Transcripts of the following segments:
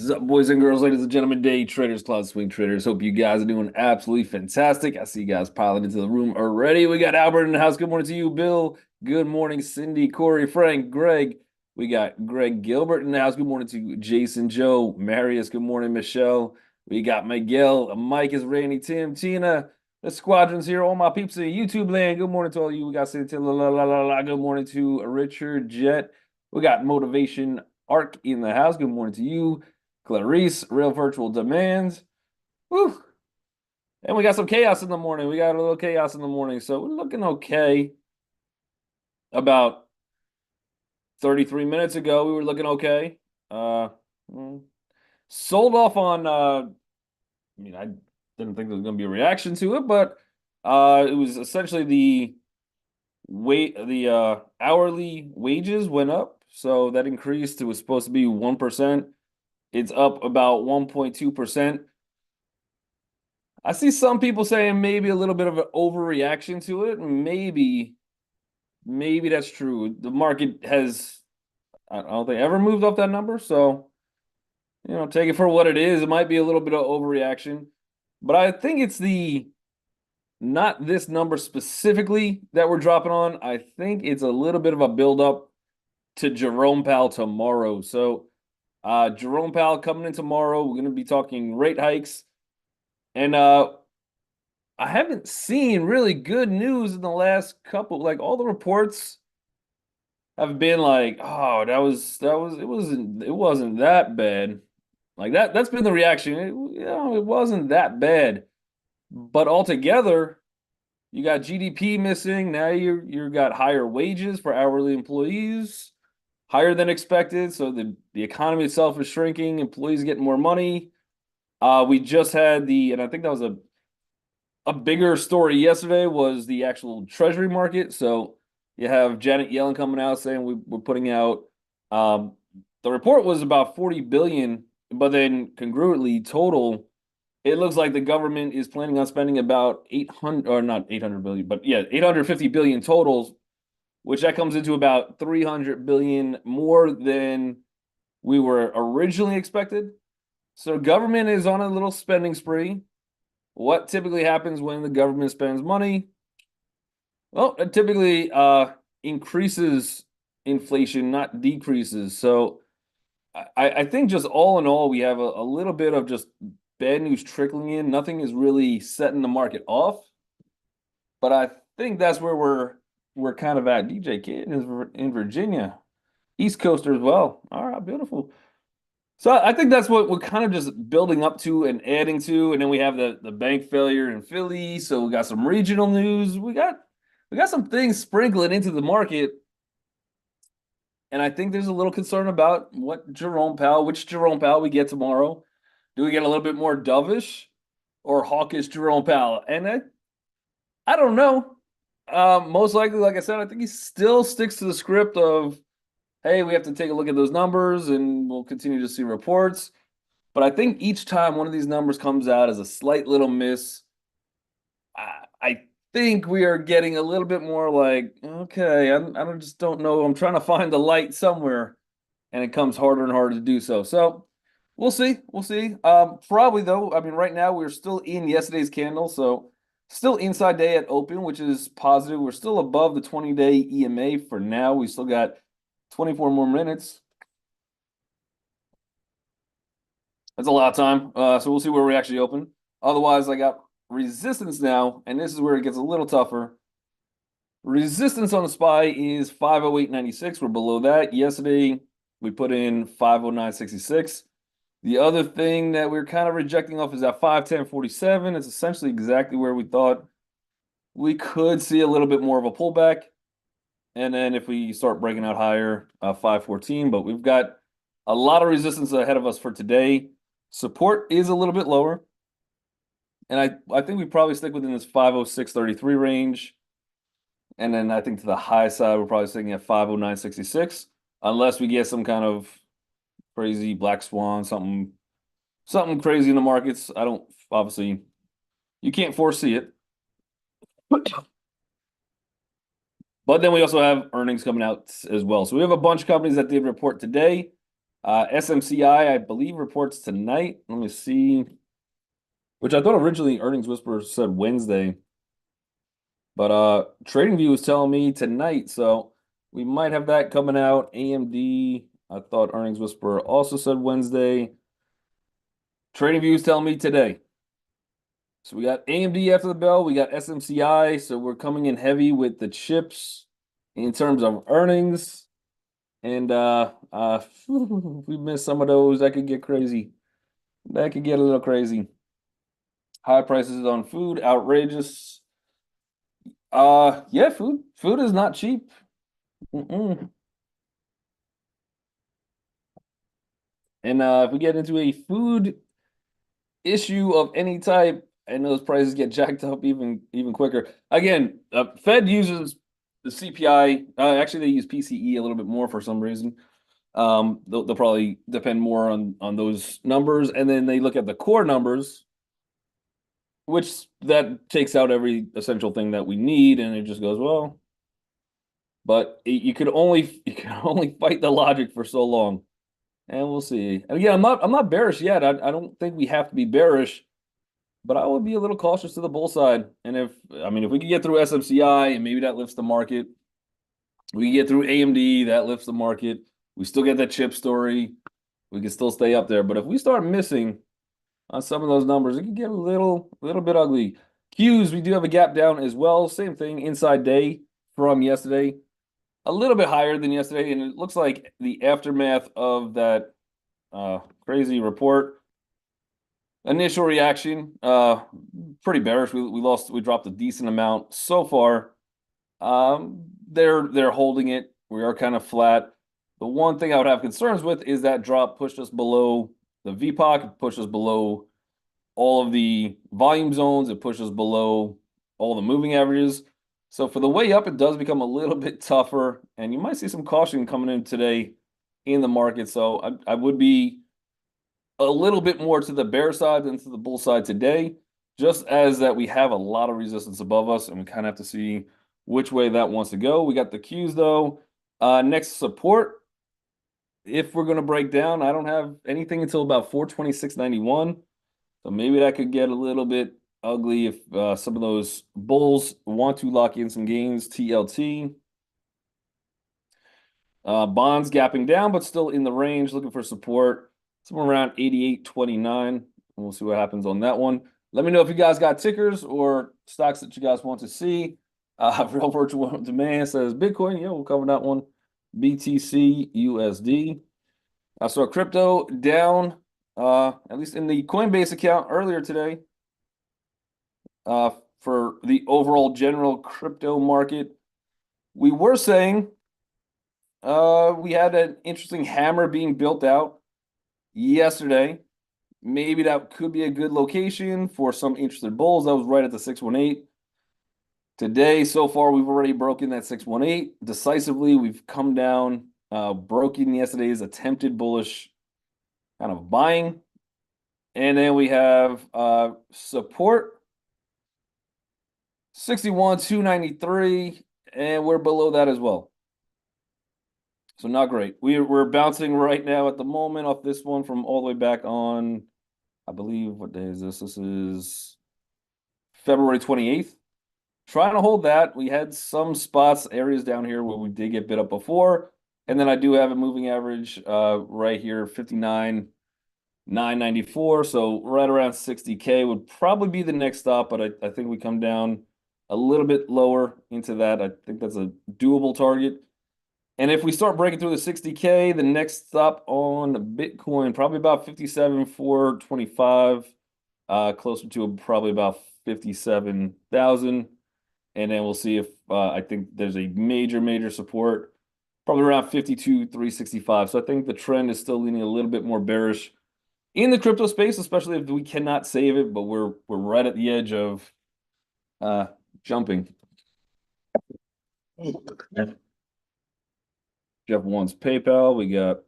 What's up, boys and girls, ladies and gentlemen, day traders, cloud swing traders. Hope you guys are doing absolutely fantastic. I see you guys piling into the room already. We got Albert in the house. Good morning to you, Bill. Good morning, Cindy, Corey, Frank, Greg. We got Greg Gilbert in the house. Good morning to Jason, Joe, Marius. Good morning, Michelle. We got Miguel. Mike is Randy, Tim, Tina. The squadron's here. All my peeps in YouTube land. Good morning to all you. We got Cindy. Good morning to Richard Jet. We got Motivation Arc in the house. Good morning to you. Clarice, Real Virtual Demands. Woo. And we got some chaos in the morning. We got a little chaos in the morning. So we're looking okay. About 33 minutes ago, we were looking okay. Sold off on I didn't think there was gonna be a reaction to it, but it was essentially the hourly wages went up. So that increased. It was supposed to be 1%. It's up about 1.2%. I see some people saying maybe a little bit of an overreaction to it. Maybe that's true. The market has, I don't think, ever moved off that number. So, take it for what it is. It might be a little bit of overreaction, but I think it's not this number specifically that we're dropping on. I think it's a little bit of a buildup to Jerome Powell tomorrow. So, Jerome Powell coming in tomorrow. We're going to be talking rate hikes. And I haven't seen really good news in the last couple. Like all the reports have been like, oh, it wasn't that bad. Like that's been the reaction. It wasn't that bad. But altogether, you got GDP missing. Now you got higher wages for hourly employees, higher than expected. So the economy itself is shrinking. Employees getting more money. We just had and I think that was a bigger story yesterday was the actual treasury market. So you have Janet Yellen coming out saying we're putting out the report was about 40 billion, but then congruently total, it looks like the government is planning on spending about 800 or not 800 billion, but yeah, 850 billion totals, which that comes into about 300 billion more than we were originally expected. So government is on a little spending spree. What typically happens when the government spends money? Well, it typically increases inflation, not decreases. So I think just all in all, we have a little bit of just bad news trickling in. Nothing is really setting the market off. But I think that's where we're kind of at. DJ Kid is in Virginia, East Coaster as well. All right, beautiful. So I think that's what we're kind of just building up to and adding to, and then we have the bank failure in Philly. So we got some regional news. We got some things sprinkling into the market, and I think there's a little concern about which Jerome Powell we get tomorrow. Do we get a little bit more dovish or hawkish Jerome Powell? And I don't know. Most likely, like I said, I think he still sticks to the script of, hey, we have to take a look at those numbers and we'll continue to see reports. But I think each time one of these numbers comes out as a slight little miss, I think we are getting a little bit more like, okay, I just don't know. I'm trying to find the light somewhere, and it comes harder and harder to do so. So we'll see. We'll see. Probably though, I mean, right now we're still in yesterday's candle, so still inside day at open, which is positive. We're still above the 20-day EMA for now. We still got 24 more minutes. That's a lot of time. So we'll see where we actually open. Otherwise, I got resistance now, and this is where it gets a little tougher. Resistance on the SPY is 508.96. We're below that. Yesterday, we put in 509.66. The other thing that we're kind of rejecting off is at 510.47. It's essentially exactly where we thought we could see a little bit more of a pullback. And then if we start breaking out higher, 514. But we've got a lot of resistance ahead of us for today. Support is a little bit lower. And I think we probably stick within this 506.33 range. And then I think to the high side, we're probably sitting at 509.66, unless we get some kind of crazy black swan, something crazy in the markets. I don't, obviously, you can't foresee it. But then we also have earnings coming out as well. So we have a bunch of companies that did report today. SMCI, I believe, reports tonight. Let me see. Which I thought originally Earnings Whisperer said Wednesday. But TradingView was telling me tonight, so we might have that coming out. AMD, I thought Earnings Whisperer also said Wednesday. TradingView is telling me today. So we got AMD after the bell, we got SMCI, so we're coming in heavy with the chips in terms of earnings. And if we miss some of those, that could get crazy. That could get a little crazy. High prices on food, outrageous. Yeah, food is not cheap. Mm-mm. And if we get into a food issue of any type, and those prices get jacked up even quicker. Again, Fed uses the CPI. Actually, they use PCE a little bit more for some reason. They'll probably depend more on those numbers, and then they look at the core numbers, which that takes out every essential thing that we need, and it just goes, well. But you can only fight the logic for so long, and we'll see. And again, I'm not bearish yet. I don't think we have to be bearish, but I would be a little cautious to the bull side. And if we can get through SMCI and maybe that lifts the market, we can get through AMD, that lifts the market. We still get that chip story. We can still stay up there. But if we start missing on some of those numbers, it can get a little bit ugly. Qs, we do have a gap down as well. Same thing, inside day from yesterday. A little bit higher than yesterday, and it looks like the aftermath of that crazy report. Initial reaction, pretty bearish. We dropped a decent amount so far. They're holding it. We are kind of flat. The one thing I would have concerns with is that drop pushed us below the VPOC, it pushed us below all of the volume zones, it pushes below all the moving averages. So for the way up, it does become a little bit tougher, and you might see some caution coming in today in the market. So I would be a little bit more to the bear side than to the bull side today, just as that we have a lot of resistance above us, and we kind of have to see which way that wants to go. We got the Qs though. Next support, if we're going to break down, I don't have anything until about 426.91. So maybe that could get a little bit ugly if some of those bulls want to lock in some gains. TLT. Bonds gapping down, but still in the range, looking for support somewhere around 88.29. We'll see what happens on that one. Let me know if you guys got tickers or stocks that you guys want to see. Real Virtual Demand says Bitcoin. Yeah, we'll cover that one. BTC USD. I saw crypto down, at least in the Coinbase account earlier today. For the overall general crypto market, we were saying we had an interesting hammer being built out yesterday. Maybe that could be a good location for some interested bulls. That was right at the 618. Today, so far, we've already broken that 618 decisively. We've come down, broken yesterday's attempted bullish kind of buying. And then we have support 61,293, and we're below that as well. So not great. We're bouncing right now at the moment off this one from all the way back on, I believe, what day is this? This is February 28th. Trying to hold that. We had some spots, areas down here where we did get bid up before. And then I do have a moving average right here, 59,994. So right around 60K would probably be the next stop, but I think we come down a little bit lower into that. I think that's a doable target. And if we start breaking through the 60K, the next stop on Bitcoin, probably about 57,425, closer to probably about 57,000. And then we'll see if I think there's a major support, probably around 52,365. So I think the trend is still leaning a little bit more bearish in the crypto space, especially if we cannot save it, but we're right at the edge of jumping. Jeff wants PayPal. We got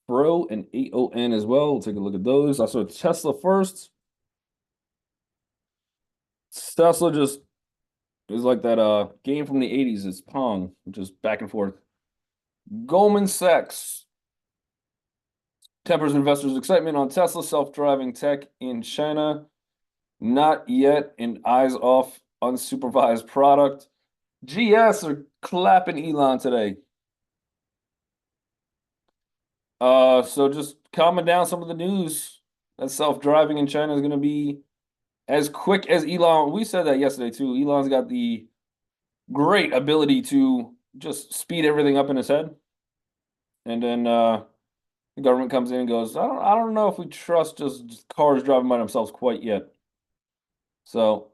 Pro and AON as well. We'll take a look at those. Also Tesla first. Tesla just is like that game from the 80s. It's Pong, just back and forth. Goldman Sachs. Tempers investors' excitement on Tesla self-driving tech in China. Not yet an eyes-off unsupervised product. GS are clapping Elon today. So just calming down some of the news that self-driving in China is going to be as quick as Elon. We said that yesterday too. Elon's got the great ability to just speed everything up in his head, and then the government comes in and goes, I don't know if we trust just cars driving by themselves quite yet. So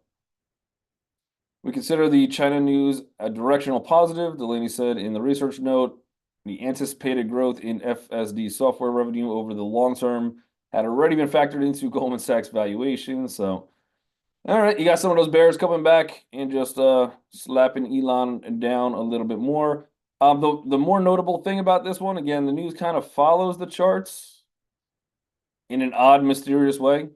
we consider the China news a directional positive, Delaney said in the research note. The anticipated growth in FSD software revenue over the long term had already been factored into Goldman Sachs valuation. So, all right, you got some of those bears coming back and just slapping Elon down a little bit more. The more notable thing about this one, again, the news kind of follows the charts in an odd, mysterious way.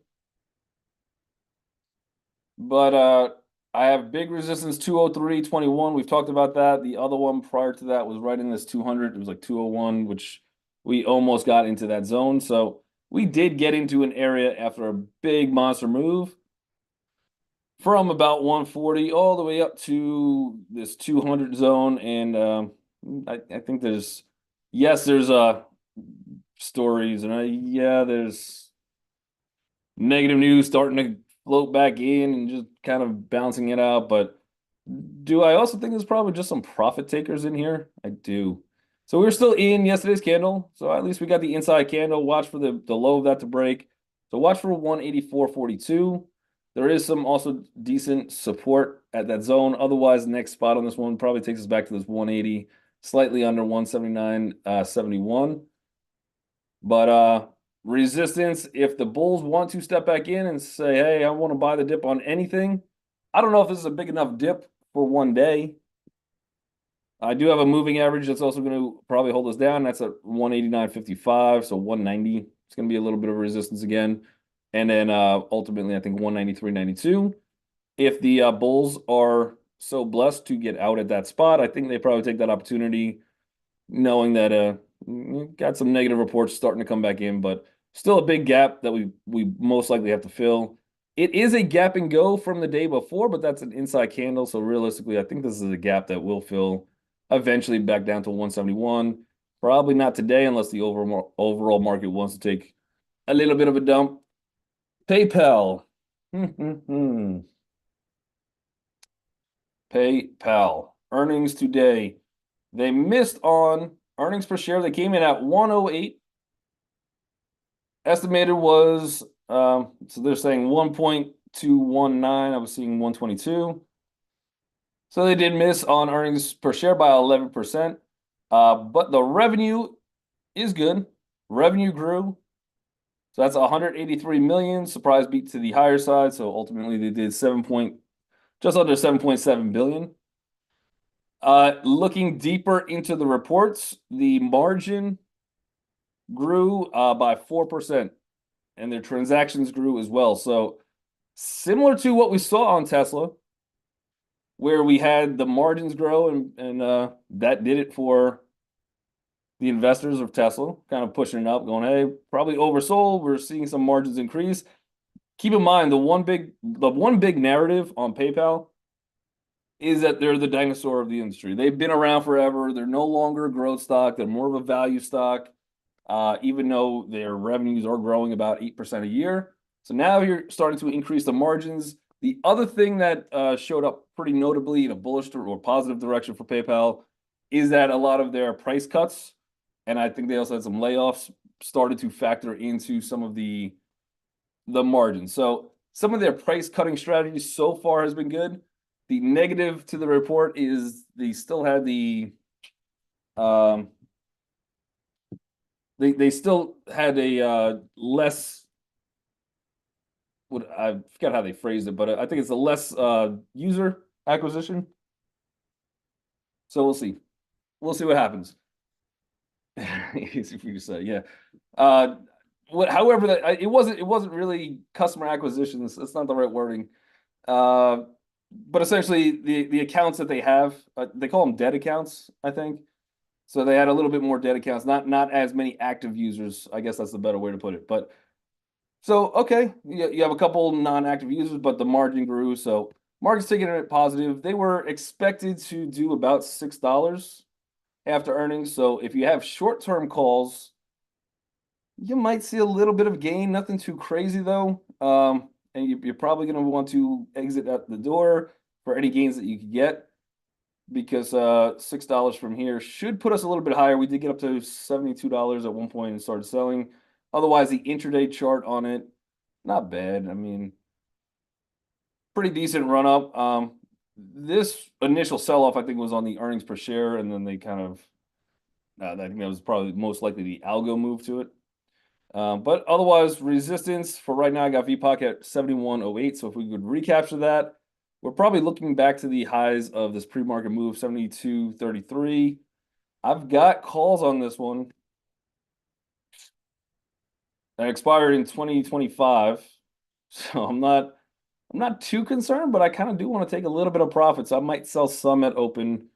But I have big resistance 203.21. We've talked about that. The other one prior to that was right in this 200. It was like 201, which we almost got into that zone. So we did get into an area after a big monster move from about 140 all the way up to this 200 zone. And I think there's stories, and there's negative news starting to float back in and just kind of bouncing it out. But do I also think there's probably just some profit takers in here? I do. So we're still in yesterday's candle. So at least we got the inside candle. Watch for the low of that to break. So watch for 184.42. There is some also decent support at that zone. Otherwise, the next spot on this one probably takes us back to this 180, slightly under 179.71. But resistance, if the bulls want to step back in and say, hey, I want to buy the dip on anything, I don't know if this is a big enough dip for one day. I do have a moving average that's also going to probably hold us down. That's at 189.55, so 190. It's going to be a little bit of resistance again. And then ultimately, I think 193.92. If the bulls are so blessed to get out at that spot, I think they probably take that opportunity, knowing that got some negative reports starting to come back in, but still a big gap that we most likely have to fill. It is a gap and go from the day before, but that's an inside candle. So realistically, I think this is a gap that will fill eventually back down to 171. Probably not today unless the overall market wants to take a little bit of a dump. PayPal. PayPal. Earnings today. They missed on earnings per share. They came in at 108. Estimated was, so they're saying 1.219. I was seeing 122. So they did miss on earnings per share by 11%. But the revenue is good. Revenue grew. So that's 183 million. Surprise beat to the higher side. So ultimately they did just under 7.7 billion. Looking deeper into the reports, the margin grew by 4%, and their transactions grew as well. So similar to what we saw on Tesla, where we had the margins grow, and that did it for the investors of Tesla, kind of pushing it up, going, hey, probably oversold. We're seeing some margins increase. Keep in mind the one big narrative on PayPal is that they're the dinosaur of the industry. They've been around forever. They're no longer a growth stock. They're more of a value stock, even though their revenues are growing about 8% a year. So now you're starting to increase the margins. The other thing that showed up pretty notably in a bullish or positive direction for PayPal is that a lot of their price cuts, and I think they also had some layoffs, started to factor into some of the margins. So some of their price cutting strategies so far has been good. The negative to the report is they still had they still had a less, what I forgot how they phrased it, but I think it's a less user acquisition. So we'll see. We'll see what happens. Easy for you to say, yeah. However, it wasn't really customer acquisitions. That's not the right wording. But essentially, the accounts that they have, they call them dead accounts, I think. So they had a little bit more dead accounts, not as many active users. I guess that's the better way to put it. But so okay, you have a couple non-active users, but the margin grew. So market's taking it positive. They were expected to do about $6 after earnings. So if you have short-term calls, you might see a little bit of gain, nothing too crazy though. And you're probably going to want to exit at the door for any gains that you could get because $6 from here should put us a little bit higher. We did get up to $72 at one point and started selling. Otherwise, the intraday chart on it, not bad. I mean, pretty decent run up. This initial sell off, I think, was on the earnings per share, and then they kind of, I think that was probably most likely the algo move to it. But otherwise, resistance for right now, I got VPOC at 71.08. So if we could recapture that, we're probably looking back to the highs of this pre-market move, 72.33. I've got calls on this one that expired in 2025. So I'm not too concerned, but I kind of do want to take a little bit of profit. So I might sell some at open,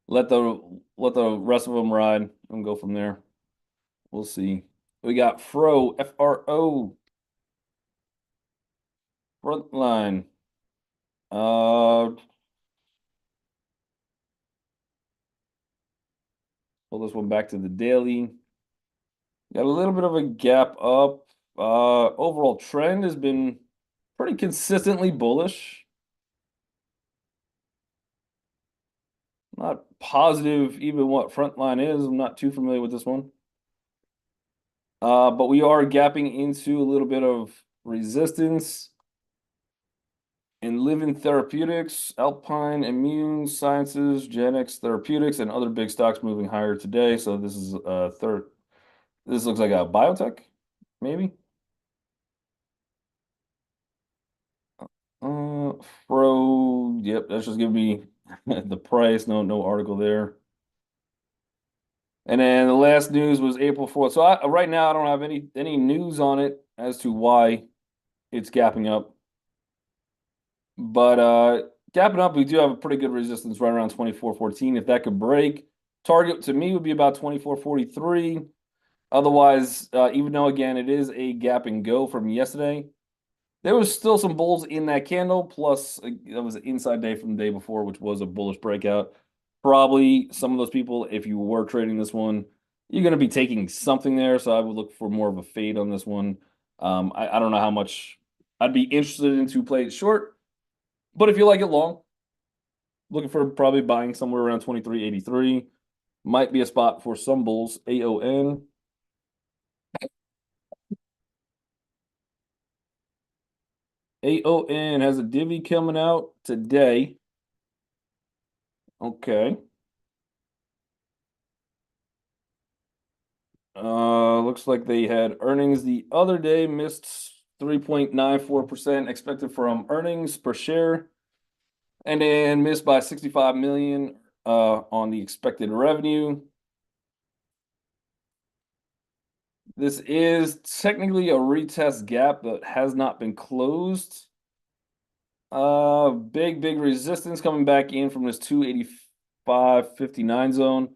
let the rest of them ride and go from there. We'll see. We got FRO, FRO, Frontline. Pull this one back to the daily. Got a little bit of a gap up. Overall trend has been pretty consistently bullish. Not positive even what Frontline is. I'm not too familiar with this one. But we are gapping into a little bit of resistance. In Living Therapeutics, Alpine Immune Sciences, Genix Therapeutics, and other big stocks moving higher today. So this is third. This looks like a biotech, maybe. Uh, yep, that's just giving me the price. No article there. And then the last news was April 4th. So right now I don't have any news on it as to why it's gapping up. But gapping up, we do have a pretty good resistance right around 24.14. If that could break, target to me would be about 24.43. Otherwise, even though again it is a gap and go from yesterday, there was still some bulls in that candle. Plus, that was an inside day from the day before, which was a bullish breakout. Probably some of those people, if you were trading this one, you're going to be taking something there. So I would look for more of a fade on this one. I don't know how much I'd be interested in to play it short, but if you like it long, looking for probably buying somewhere around 23.83 might be a spot for some bulls. AON. AON has a divvy coming out today. Okay. Looks like they had earnings the other day, missed 3.94% expected from earnings per share, and then missed by 65 million on the expected revenue. This is technically a retest gap that has not been closed. Big resistance coming back in from this 285.59 zone.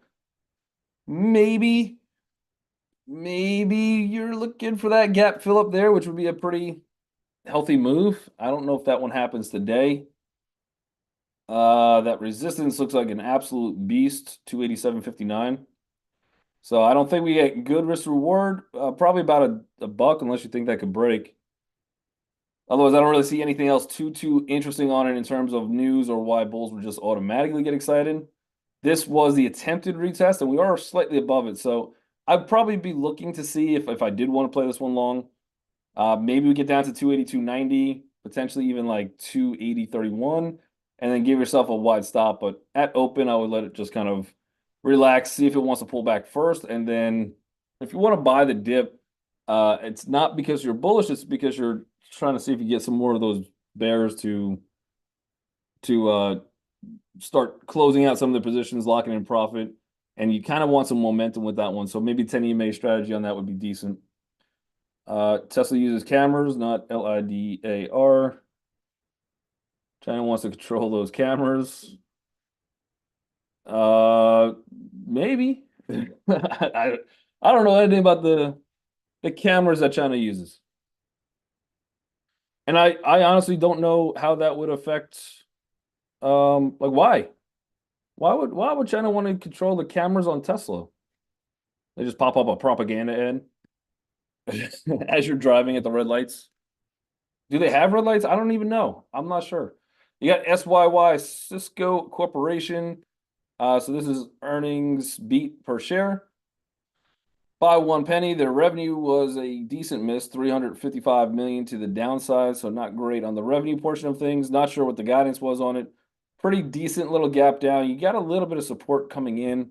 Maybe you're looking for that gap fill up there, which would be a pretty healthy move. I don't know if that one happens today. That resistance looks like an absolute beast, 287.59. So I don't think we get good risk reward. Probably about a buck, unless you think that could break. Otherwise, I don't really see anything else too interesting on it in terms of news or why bulls would just automatically get excited. This was the attempted retest, and we are slightly above it. So I'd probably be looking to see if I did want to play this one long. Maybe we get down to 282.90, potentially even like 280.31, and then give yourself a wide stop. But at open, I would let it just kind of relax, see if it wants to pull back first. And then if you want to buy the dip, it's not because you're bullish, it's because you're trying to see if you get some more of those bears to start closing out some of the positions, locking in profit. And you kind of want some momentum with that one. So maybe 10 EMA strategy on that would be decent. Tesla uses cameras, not LIDAR. China wants to control those cameras. Maybe. I, I don't know anything about the cameras that China uses. And I honestly don't know how that would affect like why? Why would China want to control the cameras on Tesla? They just pop up a propaganda ad as you're driving at the red lights. Do they have red lights? I don't even know. I'm not sure. You got SYY Cisco Corporation. So this is earnings beat per share by 1 penny. Their revenue was a decent miss, 355 million to the downside. So not great on the revenue portion of things. Not sure what the guidance was on it. Pretty decent little gap down. You got a little bit of support coming in.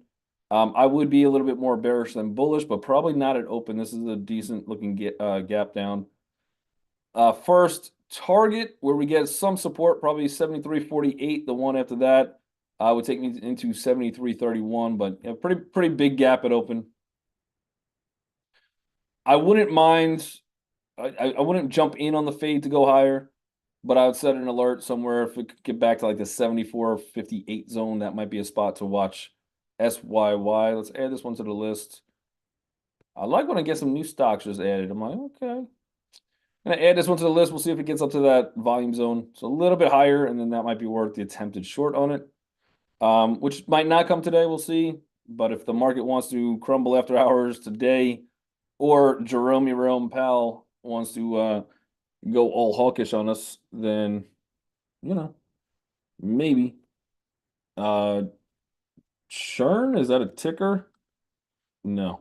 I would be a little bit more bearish than bullish, but probably not at open. This is a decent looking gap down. First target where we get some support, probably 73.48. The one after that would take me into 73.31, but yeah, pretty big gap at open. I wouldn't mind. I wouldn't jump in on the fade to go higher, but I would set an alert somewhere if it could get back to like the 74.58 zone. That might be a spot to watch. SYY. Let's add this one to the list. I like when I get some new stocks just added. I'm like, okay. Gonna add this one to the list. We'll see if it gets up to that volume zone. So a little bit higher, and then that might be worth the attempted short on it. Which might not come today. We'll see. But if the market wants to crumble after hours today, or Jerome Powell wants to go all hawkish on us, then maybe. Churn, is that a ticker? No.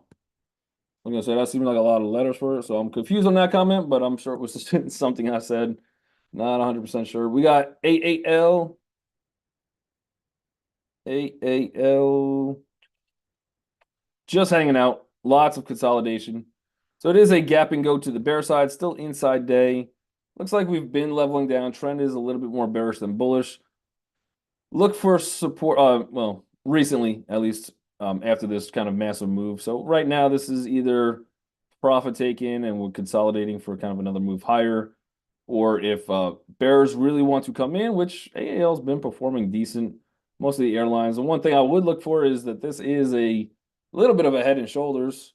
I'm gonna say that seems like a lot of letters for it, so I'm confused on that comment, but I'm sure it was something I said. Not 100% sure. We got AAL. AAL. Just hanging out. Lots of consolidation. So it is a gap and go to the bear side. Still inside day. Looks like we've been leveling down. Trend is a little bit more bearish than bullish. Look for support. Well, recently, at least, after this kind of massive move. So right now, this is either profit taken and we're consolidating for kind of another move higher, or if bears really want to come in, which AAL's been performing decent, most of the airlines. And one thing I would look for is that this is a little bit of a head and shoulders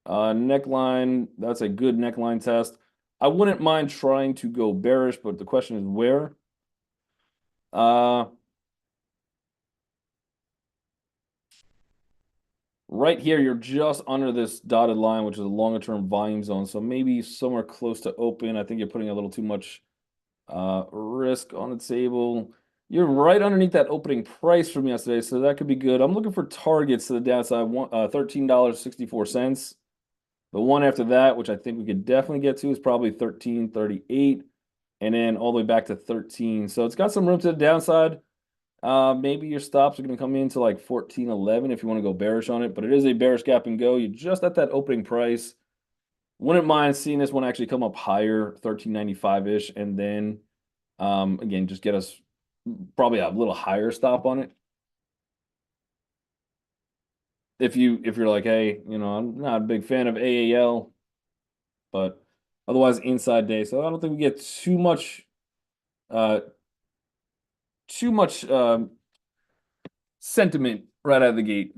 neckline. That's a good neckline test. I wouldn't mind trying to go bearish, but the question is where. Right here, you're just under this dotted line, which is a longer term volume zone. So maybe somewhere close to open. I think you're putting a little too much risk on the table. You're right underneath that opening price from yesterday, so that could be good. I'm looking for targets to the downside, $13.64. The one after that, which I think we could definitely get to, is probably 13.38, and then all the way back to 13. So it's got some room to the downside. Maybe your stops are going to come into like 14.11 if you want to go bearish on it, but it is a bearish gap and go. You're just at that opening price. Wouldn't mind seeing this one actually come up higher, 13.95-ish, and then again, just get us probably a little higher stop on it. If you're like, hey, I'm not a big fan of AAL, but otherwise inside day. So I don't think we get uh too much sentiment right out of the gate.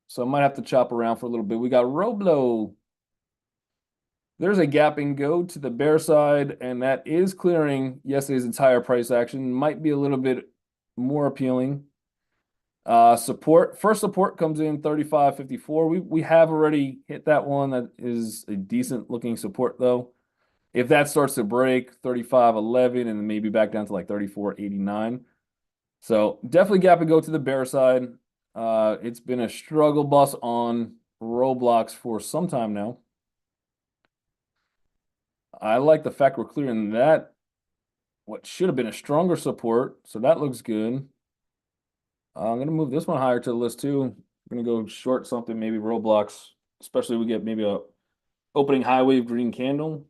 So I might have to chop around for a little bit. We got Roblo. There's a gap and go to the bear side, and that is clearing yesterday's entire price action. Might be a little bit more appealing. First support comes in 35.54. We have already hit that one. That is a decent looking support though. If that starts to break, 35.11 and then maybe back down to like 34.89. So definitely gap and go to the bear side. It's been a struggle bus on Roblox for some time now. I like the fact we're clearing that, what should have been a stronger support. So that looks good. I'm going to move this one higher to the list too. I'm going to go short something, maybe Roblox, especially if we get maybe a opening high wave green candle.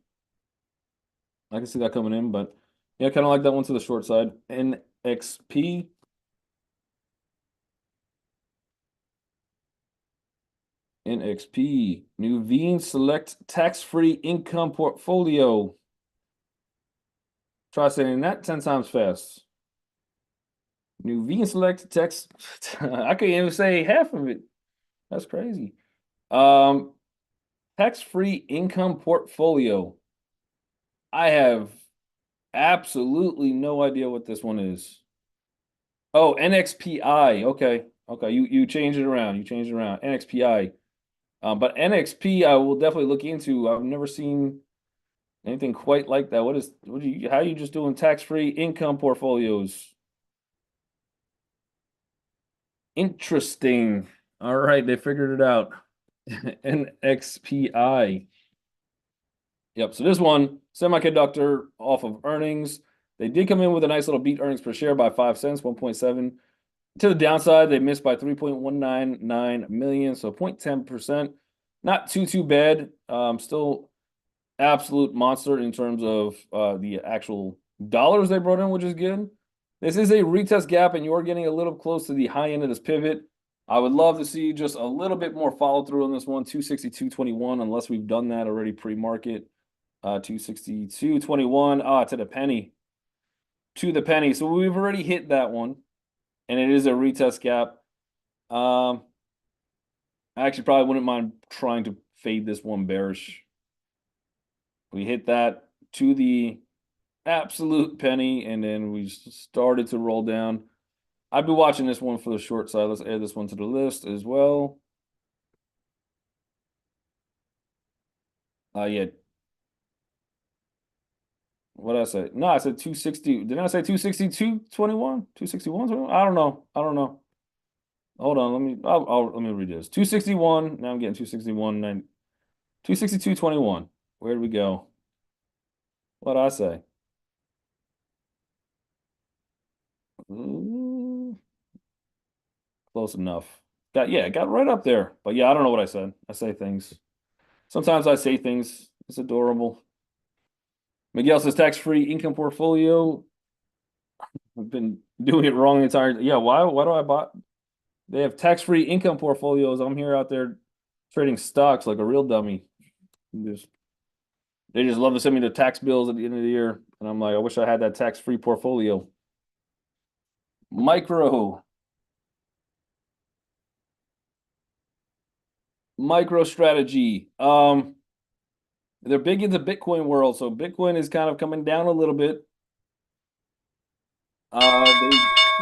I can see that coming in, but yeah, kind of like that one to the short side. NXP. NXP, Nuveen Select Tax-Free Income Portfolio. Try saying that 10 times fast. New V Select text. I couldn't even say half of it. That's crazy. Um, Tax-free income portfolio. I have absolutely no idea what this one is. Oh, NXPI. Okay. Okay. You change it around. You change it around. NXPI. But NXP I will definitely look into. I've never seen anything quite like that. How are you just doing tax-free income portfolios? Interesting. All right, they figured it out. NXPI. Yep. So this one, semiconductor off of earnings. They did come in with a nice little beat earnings per share by 5 cents, 1.7. To the downside, they missed by 3.199 million, so 0.10%. Not too bad. Still absolute monster in terms of the actual dollars they brought in, which is good. This is a retest gap, and you're getting a little close to the high end of this pivot. I would love to see just a little bit more follow through on this one, 262.21, unless we've done that already pre-market. 262.21 to the penny. To the penny. So we've already hit that one, and it is a retest gap. I actually probably wouldn't mind trying to fade this one bearish. We hit that to the absolute penny, and then we started to roll down. I'd be watching this one for the short side. Let's add this one to the list as well. Yeah. What did I say? No, I said 260. Didn't I say 262.21? 261? I don't know. I don't know. Hold on. Let me read this. 261. Now I'm getting 261. 262.21. Where did we go? What did I say? Ooh, close enough. Got right up there. But yeah, I don't know what I said. I say things. Sometimes I say things. It's adorable. Miguel says tax-free income portfolio. I've been doing it wrong the entire. Yeah, why do I buy? They have tax-free income portfolios. I'm here out there trading stocks like a real dummy. Just, they just love to send me the tax bills at the end of the year, and I'm like, I wish I had that tax-free portfolio. Micro strategy. They're big into Bitcoin world, so Bitcoin is kind of coming down a little bit. They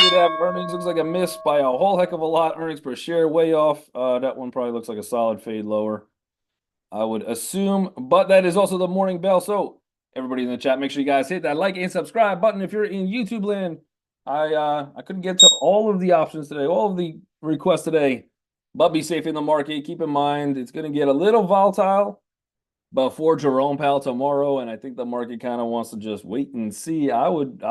did have earnings. Looks like a miss by a whole heck of a lot. Earnings per share way off. That one probably looks like a solid fade lower, I would assume. But that is also the morning bell. So everybody in the chat, make sure you guys hit that like and subscribe button if you're in YouTube land. I couldn't get to all of the options today, all of the requests today, but be safe in the market. Keep in mind it's going to get a little volatile before Jerome Powell tomorrow, and I think the market kind of wants to just wait and see. I would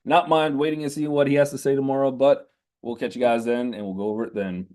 not mind waiting and seeing what he has to say tomorrow, but we'll catch you guys then, and we'll go over it then.